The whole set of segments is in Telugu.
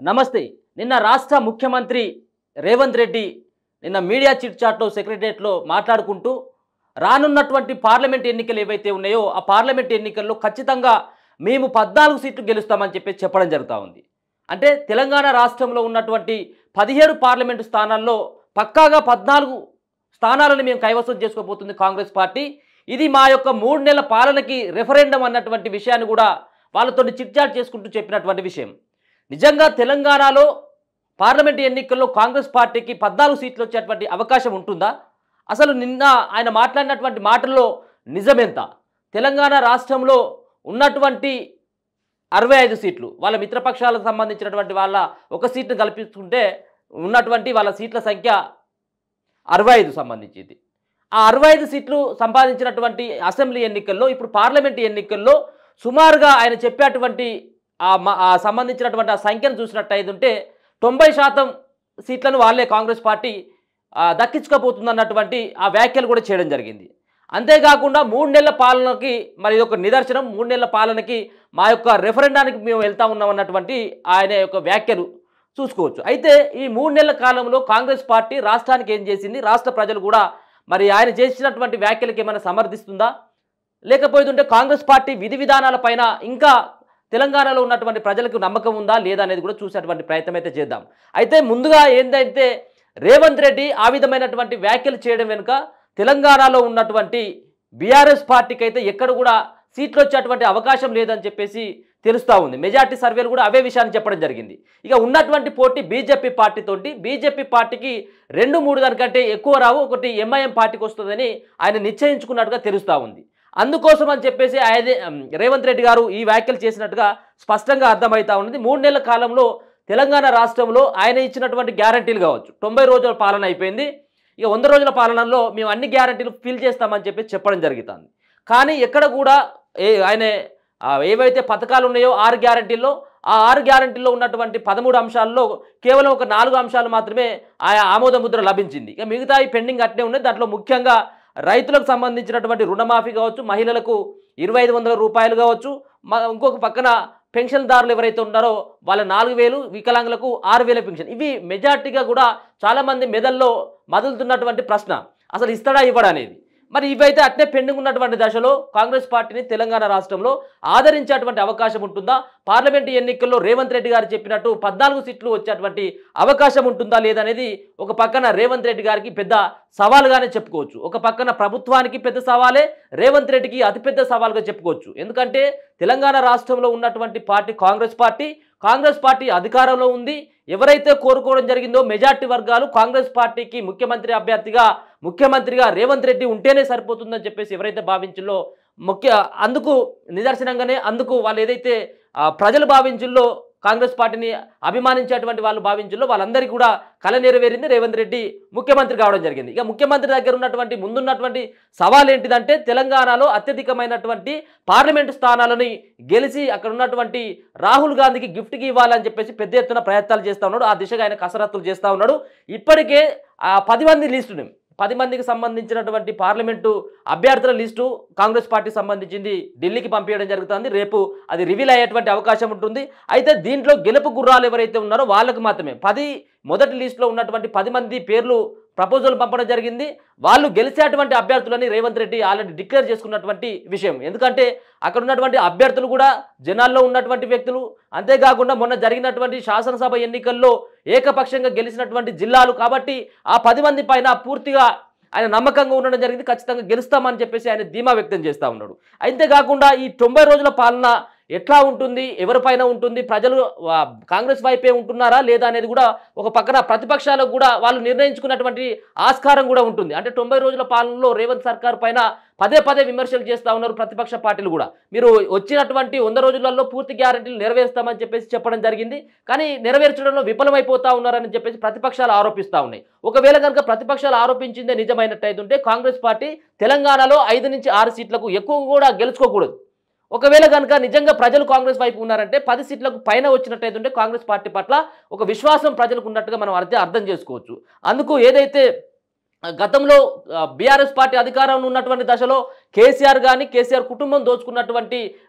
నమస్తే. నిన్న రాష్ట్ర ముఖ్యమంత్రి రేవంత్ రెడ్డి నిన్న మీడియా చిట్ చాట్లో సెక్రటరియట్లో మాట్లాడుకుంటూ రానున్నటువంటి పార్లమెంట్ ఎన్నికలు ఏవైతే ఉన్నాయో ఆ పార్లమెంట్ ఎన్నికల్లో ఖచ్చితంగా మేము 14 సీట్లు గెలుస్తామని చెప్పడం జరుగుతూ ఉంది. అంటే తెలంగాణ రాష్ట్రంలో ఉన్నటువంటి 17 పార్లమెంటు స్థానాల్లో పక్కాగా 14 స్థానాలను మేము కైవసం చేసుకోబోతుంది కాంగ్రెస్ పార్టీ. ఇది మా యొక్క 3 నెలల పాలనకి రెఫరెండం అన్నటువంటి విషయాన్ని కూడా వాళ్ళతో చిట్ చాట్ చేసుకుంటూ చెప్పినటువంటి విషయం. నిజంగా తెలంగాణలో పార్లమెంట్ ఎన్నికల్లో కాంగ్రెస్ పార్టీకి 14 సీట్లు వచ్చేటువంటి అవకాశం ఉంటుందా? అసలు నిన్న ఆయన మాట్లాడినటువంటి మాటల్లో నిజమెంత? తెలంగాణ రాష్ట్రంలో ఉన్నటువంటి 65 సీట్లు వాళ్ళ మిత్రపక్షాలకు సంబంధించినటువంటి వాళ్ళ ఒక సీట్ను కల్పించుకుంటే ఉన్నటువంటి వాళ్ళ సీట్ల సంఖ్య 65 సంబంధించింది. ఆ 65 సీట్లు సంపాదించినటువంటి అసెంబ్లీ ఎన్నికల్లో ఇప్పుడు పార్లమెంట్ ఎన్నికల్లో సుమారుగా ఆయన చెప్పేటువంటి సంబంధించినటువంటి ఆ సంఖ్యను చూసినట్టయితే 90% సీట్లను వాళ్ళే కాంగ్రెస్ పార్టీ దక్కించుకోబోతుందన్నటువంటి ఆ వ్యాఖ్యలు కూడా చేయడం జరిగింది. అంతేకాకుండా 3 నెలల పాలనకి మరి ఇది ఒక నిదర్శనం. 3 నెలల పాలనకి మా యొక్క రెఫరెండానికి మేము వెళ్తా ఉన్నాం అన్నటువంటి ఆయన యొక్క వ్యాఖ్యలు చూసుకోవచ్చు. అయితే ఈ 3 నెలల కాలంలో కాంగ్రెస్ పార్టీ రాష్ట్రానికి ఏం చేసింది? రాష్ట్ర ప్రజలు కూడా మరి ఆయన చేసినటువంటి వ్యాఖ్యలకు ఏమైనా సమర్థిస్తుందా? లేకపోతుంటే కాంగ్రెస్ పార్టీ విధి విధానాలపైన ఇంకా తెలంగాణలో ఉన్నటువంటి ప్రజలకు నమ్మకం ఉందా లేదా అనేది కూడా చూసేటువంటి ప్రయత్నం అయితే చేద్దాం. అయితే ముందుగా ఏంటంటే రేవంత్ రెడ్డి ఆ విధమైనటువంటి వ్యాఖ్యలు చేయడం వెనుక తెలంగాణలో ఉన్నటువంటి బీఆర్ఎస్ పార్టీకి అయితే ఎక్కడ కూడా సీట్లు వచ్చేటువంటి అవకాశం లేదని చెప్పేసి తెలుస్తూ ఉంది. మెజార్టీ సర్వేలు కూడా అవే విషయాన్ని చెప్పడం జరిగింది. ఇక ఉన్నటువంటి పోటీ బీజేపీ పార్టీతోటి, బీజేపీ పార్టీకి 2-3 దానికంటే ఎక్కువ రావు, ఒకటి ఎంఐఎం పార్టీకి వస్తుందని ఆయన నిశ్చయించుకున్నట్టుగా తెలుస్తూ ఉంది. అందుకోసం అని చెప్పేసి రేవంత్ రెడ్డి గారు ఈ వ్యాఖ్యలు చేసినట్టుగా స్పష్టంగా అర్థమవుతా ఉన్నది. 3 నెలల కాలంలో తెలంగాణ రాష్ట్రంలో ఆయన ఇచ్చినటువంటి గ్యారంటీలు కావచ్చు, 90 రోజుల పాలన అయిపోయింది, ఇక 100 రోజుల పాలనలో మేము అన్ని గ్యారంటీలు ఫిల్ చేస్తామని చెప్పి చెప్పడం జరుగుతుంది. కానీ ఎక్కడ కూడా ఆయన ఏవైతే పథకాలు ఉన్నాయో 6 గ్యారంటీల్లో ఆ 6 గ్యారంటీల్లో ఉన్నటువంటి 13 అంశాల్లో కేవలం ఒక 4 అంశాలు మాత్రమే ఆయా ఆమోద ముద్ర లభించింది. ఇక మిగతా పెండింగ్ అట్నే ఉన్నాయి. దాంట్లో ముఖ్యంగా రైతులకు సంబంధించినటువంటి రుణమాఫీ కావచ్చు, మహిళలకు 2500 రూపాయలు కావచ్చు, ఇంకొక పక్కన పెన్షన్దారులు ఎవరైతే ఉన్నారో వాళ్ళ 4000, వికలాంగులకు 6000 పెన్షన్. ఇవి మెజార్టీగా కూడా చాలామంది మెదల్లో మదులుతున్నటువంటి ప్రశ్న, అసలు ఇస్తాడా ఇవ్వడా అనేది. మరి ఇవైతే అట్నే పెండింగ్ ఉన్నటువంటి దశలో కాంగ్రెస్ పార్టీని తెలంగాణ రాష్ట్రంలో ఆదరించేటువంటి అవకాశం ఉంటుందా? పార్లమెంటు ఎన్నికల్లో రేవంత్ రెడ్డి గారు చెప్పినట్టు 14 సీట్లు వచ్చేటువంటి అవకాశం ఉంటుందా లేదనేది ఒక పక్కన రేవంత్ రెడ్డి గారికి పెద్ద సవాలుగానే చెప్పుకోవచ్చు. ఒక పక్కన ప్రభుత్వానికి పెద్ద సవాలే, రేవంత్ రెడ్డికి అతిపెద్ద సవాలుగా చెప్పుకోవచ్చు. ఎందుకంటే తెలంగాణ రాష్ట్రంలో ఉన్నటువంటి పార్టీ కాంగ్రెస్ పార్టీ అధికారంలో ఉంది. ఎవరైతే కోరుకోవడం జరిగిందో మెజార్టీ వర్గాలు కాంగ్రెస్ పార్టీకి ముఖ్యమంత్రిగా రేవంత్ రెడ్డి ఉంటేనే సరిపోతుందని చెప్పేసి ఎవరైతే భావించిల్లో అందుకు నిదర్శనంగానే వాళ్ళు ఏదైతే ప్రజలు భావించిల్లో కాంగ్రెస్ పార్టీని అభిమానించేటువంటి వాళ్ళు భావించిల్లో వాళ్ళందరికీ కూడా కల నెరవేరింది. రేవంత్ రెడ్డి ముఖ్యమంత్రి కావడం జరిగింది. ఇక ముఖ్యమంత్రి దగ్గర ఉన్నటువంటి ముందున్నటువంటి సవాల్ ఏంటిదంటే తెలంగాణలో అత్యధికమైనటువంటి పార్లమెంటు స్థానాలని గెలిచి అక్కడ ఉన్నటువంటి రాహుల్ గాంధీకి గిఫ్ట్కి ఇవ్వాలని చెప్పేసి పెద్ద ఎత్తున ప్రయత్నాలు చేస్తూ ఉన్నాడు. ఆ దిశగా ఆయన కసరత్తులు చేస్తూ ఉన్నాడు. ఇప్పటికే 10 మంది లిస్టుని 10 మందికి సంబంధించినటువంటి పార్లమెంటు అభ్యర్థుల లిస్టు కాంగ్రెస్ పార్టీకి సంబంధించింది ఢిల్లీకి పంపించడం జరుగుతుంది. రేపు అది రివీల్ అయ్యేటువంటి అవకాశం ఉంటుంది. అయితే దీంట్లో గెలుపు గుర్రాలు ఎవరైతే ఉన్నారో వాళ్ళకు మాత్రమే మొదటి లిస్టులో ఉన్నటువంటి 10 మంది పేర్లు ప్రపోజల్ పంపడం జరిగింది. వాళ్ళు గెలిచేటువంటి అభ్యర్థులని రేవంత్ రెడ్డి ఆల్రెడీ డిక్లేర్ చేసుకున్నటువంటి విషయం. ఎందుకంటే అక్కడ ఉన్నటువంటి అభ్యర్థులు కూడా జనాల్లో ఉన్నటువంటి వ్యక్తులు, అంతేకాకుండా మొన్న జరిగినటువంటి శాసనసభ ఎన్నికల్లో ఏకపక్షంగా గెలిచినటువంటి జిల్లాలు కాబట్టి ఆ 10 మంది పైన పూర్తిగా ఆయన నమ్మకంగా ఉండడం జరిగింది. ఖచ్చితంగా గెలుస్తామని చెప్పేసి ఆయన ధీమా వ్యక్తం చేస్తూ ఉన్నాడు. అంతేకాకుండా ఈ 90 రోజుల పాలన ఎట్లా ఉంటుంది, ఎవరిపైన ఉంటుంది, ప్రజలు కాంగ్రెస్ వైపే ఉంటున్నారా లేదా అనేది కూడా ఒక పక్కన ప్రతిపక్షాలకు కూడా వాళ్ళు నిర్ణయించుకున్నటువంటి ఆస్కారం కూడా ఉంటుంది. అంటే 90 రోజుల పాలనలో రేవంత్ సర్కార్ పైన పదే విమర్శలు చేస్తూ ఉన్నారు ప్రతిపక్ష పార్టీలు కూడా. మీరు వచ్చినటువంటి 100 రోజులలో పూర్తి గ్యారెంటీలు నెరవేరుస్తామని చెప్పేసి చెప్పడం జరిగింది, కానీ నెరవేర్చడంలో విఫలమైపోతా ఉన్నారని చెప్పేసి ప్రతిపక్షాలు ఆరోపిస్తూ ఉన్నాయి. ఒకవేళ కనుక ప్రతిపక్షాలు ఆరోపించిందే నిజమైనట్టయితే కాంగ్రెస్ పార్టీ తెలంగాణలో 5 నుంచి 6 సీట్లకు ఎక్కువ కూడా గెలుచుకోకూడదు. ఒకవేళ కనుక నిజంగా ప్రజలు కాంగ్రెస్ వైపు ఉన్నారంటే 10 సీట్లకు పైన వచ్చినట్టయితే కాంగ్రెస్ పార్టీ పట్ల ఒక విశ్వాసం ప్రజలకు ఉన్నట్టుగా మనం అర్థం చేసుకోవచ్చు. అందుకు ఏదైతే గతంలో బీఆర్ఎస్ పార్టీ అధికారంలో ఉన్నటువంటి దశలో కేసీఆర్ కానీ కేసీఆర్ కుటుంబం దోచుకున్నటువంటి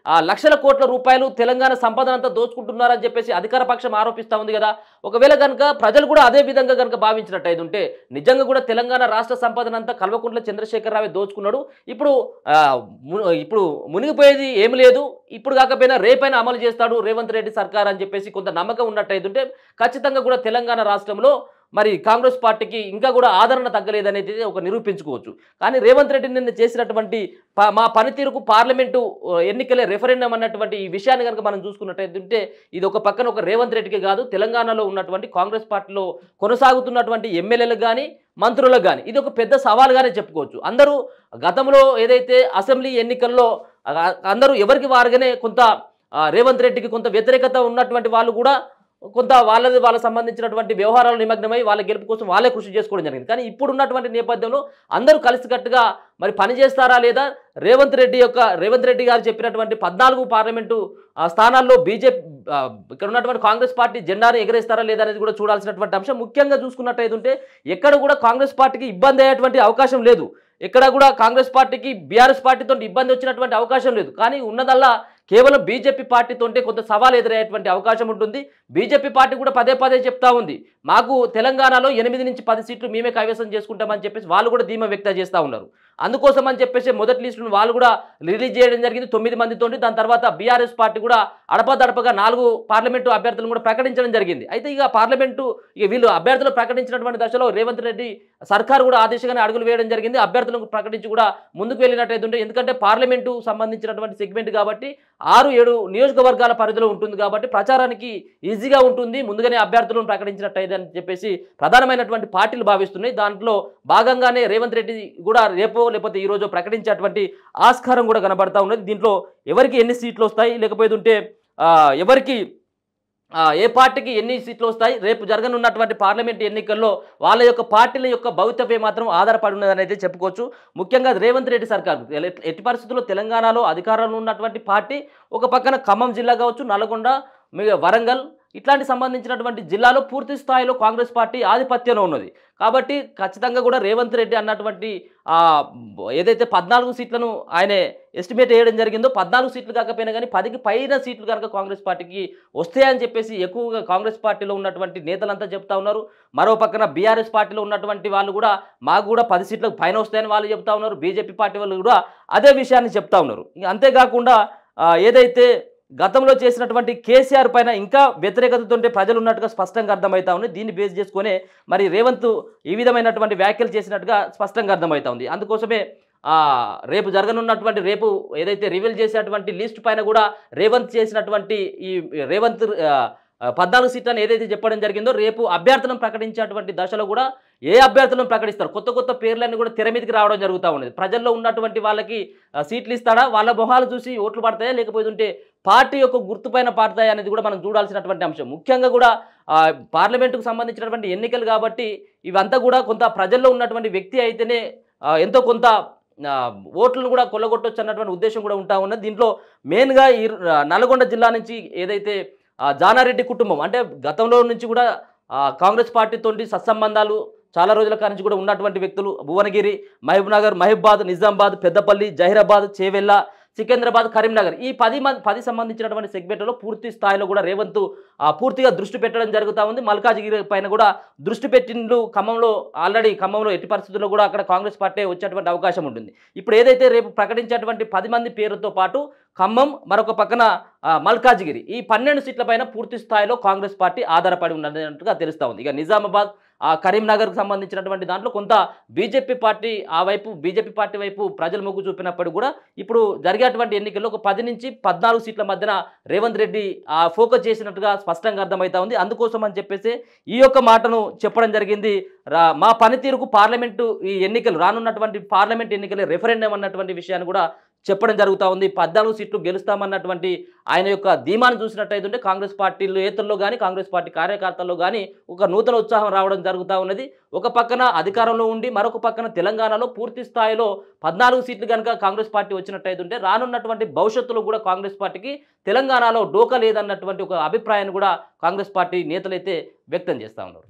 లక్షల కోట్ల రూపాయలు తెలంగాణ సంపద అంతా దోచుకుంటున్నారని చెప్పేసి అధికార పక్షం ఆరోపిస్తూ ఉంది కదా. ఒకవేళ కనుక ప్రజలు కూడా అదే విధంగా కనుక భావించినట్టయితే ఉంటే నిజంగా కూడా తెలంగాణ రాష్ట్ర సంపదనంతా కల్వకుంట్ల చంద్రశేఖరరావే దోచుకున్నాడు. ఇప్పుడు మునిగిపోయేది ఏమి లేదు, ఇప్పుడు కాకపోయినా రేపైనా అమలు చేస్తాడు రేవంత్ రెడ్డి సర్కార్ అని చెప్పేసి కొంత నమ్మకం ఉన్నట్టయితే ఉంటే ఖచ్చితంగా కూడా తెలంగాణ రాష్ట్రంలో మరి కాంగ్రెస్ పార్టీకి ఇంకా కూడా ఆదరణ తగ్గలేదనేది ఒక నిరూపించుకోవచ్చు. కానీ రేవంత్ రెడ్డి నిన్న చేసినటువంటి మా పనితీరుకు పార్లమెంటు ఎన్నికలే రెఫరెండం అన్నటువంటి ఈ విషయాన్ని కనుక మనం చూసుకున్నట్టయితే ఇది ఒక పక్కన ఒక రేవంత్ రెడ్డికి కాదు, తెలంగాణలో ఉన్నటువంటి కాంగ్రెస్ పార్టీలో కొనసాగుతున్నటువంటి ఎమ్మెల్యేలకు కానీ మంత్రులకు కానీ ఇది ఒక పెద్ద సవాల్గానే చెప్పుకోవచ్చు. అందరూ గతంలో ఏదైతే అసెంబ్లీ ఎన్నికల్లో అందరూ ఎవరికి వారుగానే కొంత రేవంత్ రెడ్డికి కొంత వ్యతిరేకత ఉన్నటువంటి వాళ్ళు కూడా కొంత వాళ్ళకి సంబంధించినటువంటి వ్యవహారాలు నిమగ్నమై వాళ్ళ గెలుపు కోసం వాళ్ళే కృషి చేసుకోవడం జరిగింది. కానీ ఇప్పుడున్నటువంటి నేపథ్యంలో అందరూ కలిసికట్టుగా మరి పనిచేస్తారా లేదా, రేవంత్ రెడ్డి గారు చెప్పినటువంటి 14 పార్లమెంటు స్థానాల్లో బీజేపీ ఇక్కడ ఉన్నటువంటి కాంగ్రెస్ పార్టీ జెండాను ఎగరేస్తారా లేదా అనేది కూడా చూడాల్సినటువంటి అంశం. ముఖ్యంగా చూసుకున్నట్టయితే ఉంటే ఎక్కడ కూడా కాంగ్రెస్ పార్టీకి ఇబ్బంది అయ్యేటువంటి అవకాశం లేదు, ఎక్కడ కూడా కాంగ్రెస్ పార్టీకి బీఆర్ఎస్ పార్టీతో ఇబ్బంది వచ్చినటువంటి అవకాశం లేదు. కానీ ఉన్నదల్లా కేవలం బీజేపీ పార్టీతోంటే కొంత సవాల్ ఎదురయ్యేటువంటి అవకాశం ఉంటుంది. బీజేపీ పార్టీ కూడా పదే పదే చెప్తా ఉంది, మాకు తెలంగాణలో 8 నుంచి 10 సీట్లు మేమే కైవసం చేసుకుంటామని చెప్పేసి వాళ్ళు కూడా ధీమా వ్యక్తం చేస్తూ ఉన్నారు. అందుకోసం అని చెప్పేసి మొదటి లిస్టును వాళ్ళు కూడా రిలీజ్ చేయడం జరిగింది 9 మందితోటి. దాని తర్వాత బీఆర్ఎస్ పార్టీ కూడా అడపదడపగా 4 పార్లమెంటు అభ్యర్థులను కూడా ప్రకటించడం జరిగింది. అయితే వీళ్ళు అభ్యర్థులు ప్రకటించినటువంటి దశలో రేవంత్ రెడ్డి సర్కారు కూడా ఆ దిశగానే అడుగులు వేయడం జరిగింది. అభ్యర్థులను ప్రకటించి కూడా ముందుకు వెళ్ళినట్టయితే ఎందుకంటే పార్లమెంటు సంబంధించినటువంటి సెగ్మెంట్ కాబట్టి 6-7 నియోజకవర్గాల పరిధిలో ఉంటుంది కాబట్టి ప్రచారానికి ఈజీగా ఉంటుంది, ముందుగానే అభ్యర్థులను ప్రకటించినట్టయితే అని చెప్పేసి ప్రధానమైనటువంటి పార్టీలు భావిస్తున్నాయి. దాంట్లో భాగంగానే రేవంత్ రెడ్డి కూడా రేపో లేకపోతే ఈరోజు ప్రకటించేటువంటి ఆస్కారం కూడా కనబడతా ఉన్నది. దీంట్లో ఎవరికి ఎన్ని సీట్లు వస్తాయి, లేకపోతే ఉంటే ఎవరికి ఏ పార్టీకి ఎన్ని సీట్లు వస్తాయి, రేపు జరగనున్నటువంటి పార్లమెంట్ ఎన్నికల్లో వాళ్ళ యొక్క పార్టీల యొక్క భవితవ్యం మాత్రం ఆధారపడి ఉన్నదని అయితే చెప్పుకోవచ్చు. ముఖ్యంగా రేవంత్ రెడ్డి సర్కార్ ఎట్టి పరిస్థితుల్లో తెలంగాణలో అధికారంలో ఉన్నటువంటి పార్టీ ఒక పక్కన ఖమ్మం జిల్లా కావచ్చు, నల్గొండ, వరంగల్ ఇట్లాంటి సంబంధించినటువంటి జిల్లాలో పూర్తి స్థాయిలో కాంగ్రెస్ పార్టీ ఆధిపత్యంలో ఉన్నది. కాబట్టి ఖచ్చితంగా కూడా రేవంత్ రెడ్డి అన్నటువంటి ఏదైతే 14 సీట్లను ఆయన ఎస్టిమేట్ వేయడం జరిగిందో 14 సీట్లు కాకపోయినా కానీ 10కి పైన సీట్లు కనుక కాంగ్రెస్ పార్టీకి వస్తాయని చెప్పేసి ఎక్కువగా కాంగ్రెస్ పార్టీలో ఉన్నటువంటి నేతలంతా చెప్తా ఉన్నారు. మరో పక్కన బీఆర్ఎస్ పార్టీలో ఉన్నటువంటి వాళ్ళు కూడా మాకు కూడా 10 సీట్లకు పైన వస్తాయని వాళ్ళు చెప్తా ఉన్నారు. బీజేపీ పార్టీ వాళ్ళు కూడా అదే విషయాన్ని చెప్తా ఉన్నారు. అంతేకాకుండా ఏదైతే గతంలో చేసినటువంటి కేసీఆర్ పైన ఇంకా వ్యతిరేకతతో ప్రజలు ఉన్నట్టుగా స్పష్టంగా అర్థమవుతా ఉంది. దీన్ని బేస్ చేసుకునే మరి రేవంత్ ఈ విధమైనటువంటి వ్యాఖ్యలు చేసినట్టుగా స్పష్టంగా అర్థమవుతా ఉంది. అందుకోసమే రేపు ఏదైతే రివీల్ చేసేటువంటి లిస్ట్ పైన కూడా రేవంత్ 14 సీట్లను ఏదైతే చెప్పడం జరిగిందో రేపు అభ్యర్థులను ప్రకటించేటువంటి దశలో కూడా ఏ అభ్యర్థులను ప్రకటిస్తారు, కొత్త పేర్లన్నీ కూడా తెర మీదకి రావడం జరుగుతూ ఉన్నది. ప్రజల్లో ఉన్నటువంటి వాళ్ళకి సీట్లు ఇస్తాడా, వాళ్ళ మొహాలు చూసి ఓట్లు పడతాయా, లేకపోతే పార్టీ యొక్క గుర్తుపైన పడతాయా అనేది కూడా మనం చూడాల్సినటువంటి అంశం. ముఖ్యంగా కూడా పార్లమెంటుకు సంబంధించినటువంటి ఎన్నికలు కాబట్టి ఇవంతా కూడా కొంత ప్రజల్లో ఉన్నటువంటి వ్యక్తి అయితేనే ఎంతో కొంత ఓట్లను కూడా కొల్లగొట్టొచ్చు అన్నటువంటి ఉద్దేశం కూడా ఉంటా ఉన్నది. దీంట్లో మెయిన్గా ఈ నల్గొండ జిల్లా నుంచి ఏదైతే జానారెడ్డి కుటుంబం అంటే గతంలో నుంచి కూడా కాంగ్రెస్ పార్టీతో సత్సంబంధాలు చాలా రోజుల కాడి కూడా ఉన్నటువంటి వ్యక్తులు భువనగిరి, మహబూబ్నగర్, మహబూబాద్, నిజామాబాద్, పెద్దపల్లి, జహీరాబాద్, చేవెళ్ళ, సికింద్రాబాద్, కరీంనగర్ ఈ 10 సంబంధించినటువంటి సెగ్మెంట్లో పూర్తి స్థాయిలో కూడా రేవంత్ పూర్తిగా దృష్టి పెట్టడం జరుగుతూ ఉంది. మల్కాజిగిరి పైన కూడా దృష్టి పెట్టిండు. ఖమ్మంలో ఎట్టి పరిస్థితుల్లో కూడా అక్కడ కాంగ్రెస్ పార్టీ వచ్చేటువంటి అవకాశం ఉంటుంది. ఇప్పుడు ఏదైతే రేపు ప్రకటించేటువంటి 10 మంది పేరుతో పాటు ఖమ్మం, మరొక పక్కన మల్కాజిగిరి ఈ 12 సీట్ల పైన పూర్తి స్థాయిలో కాంగ్రెస్ పార్టీ ఆధారపడి ఉన్నట్టుగా తెలుస్తూ ఉంది. ఇక నిజామాబాద్, కరీంనగర్కు సంబంధించినటువంటి దాంట్లో కొంత బీజేపీ పార్టీ వైపు ప్రజలు మొగ్గు చూపినప్పుడు కూడా ఇప్పుడు జరిగేటువంటి ఎన్నికల్లో ఒక 10 నుంచి 14 సీట్ల మధ్యన రేవంత్ రెడ్డి ఫోకస్ చేసినట్టుగా స్పష్టంగా అర్థమవుతా ఉంది. అందుకోసం అని చెప్పేసి ఈ యొక్క మాటను చెప్పడం జరిగింది. మా పనితీరుకు ఈ ఎన్నికలు రానున్నటువంటి పార్లమెంట్ ఎన్నికలే రెఫరెండం అన్నటువంటి విషయాన్ని కూడా చెప్పడం జరుగుతూ ఉంది. 14 సీట్లు గెలుస్తామన్నటువంటి ఆయన యొక్క ధీమాను చూసినట్టయితే కాంగ్రెస్ పార్టీ నేతల్లో కానీ కాంగ్రెస్ పార్టీ కార్యకర్తల్లో కానీ ఒక నూతన ఉత్సాహం రావడం జరుగుతూ ఉన్నది. ఒక పక్కన అధికారంలో ఉండి మరొక పక్కన తెలంగాణలో పూర్తి స్థాయిలో 14 సీట్లు కనుక కాంగ్రెస్ పార్టీ వచ్చినట్టయితే రానున్నటువంటి భవిష్యత్తులో కూడా కాంగ్రెస్ పార్టీకి తెలంగాణలో డోకా లేదన్నటువంటి ఒక అభిప్రాయాన్ని కూడా కాంగ్రెస్ పార్టీ నేతలైతే వ్యక్తం చేస్తూ ఉన్నారు.